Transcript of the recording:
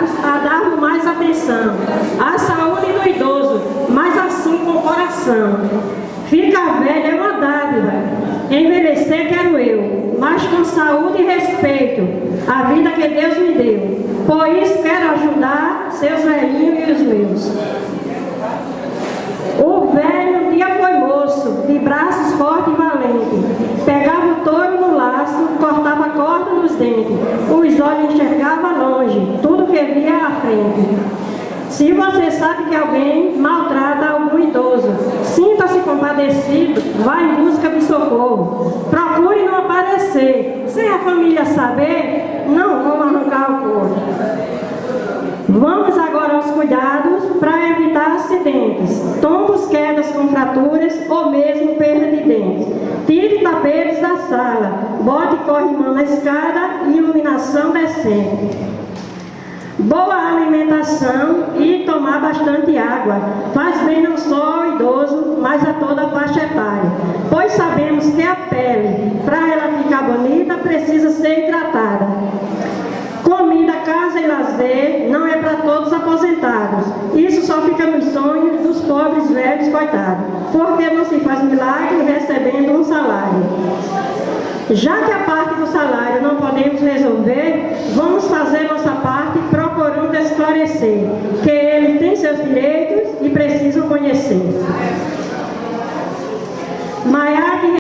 obrigados a dar mais atenção à saúde do idoso, mas assim com o coração. Ficar velho é uma dádiva, envelhecer quero eu, mas com saúde e respeito a vida que Deus me deu. Por isso quero ajudar seus velhinhos e os meus. O velho um dia foi moço, de braços fortes e valente. Pegava o touro no laço, cortava a corda nos dentes. Os olhos enxergavam longe, tudo que via à frente. Se você sabe que alguém maltrata algum idoso, sinta-se compadecido, vá em busca de socorro. Procure não aparecer. Sem a família saber, não vão arrancar o corpo. Vamos agora aos cuidados para evitar acidentes, tombos, quedas com fraturas ou mesmo perda de dentes. Tire tapetes da sala, bote corrimão na escada e iluminação decente. Boa alimentação e tomar bastante água. Faz bem não só ao idoso, mas a toda a faixa etária. Pois sabemos que a pele, para ela ficar bonita, precisa ser hidratada. Comida, casa e lazer não é para todos aposentados. Isso só fica nos sonhos dos pobres velhos coitados. Porque não se faz milagre recebendo um salário. Já que a parte do salário não podemos resolver,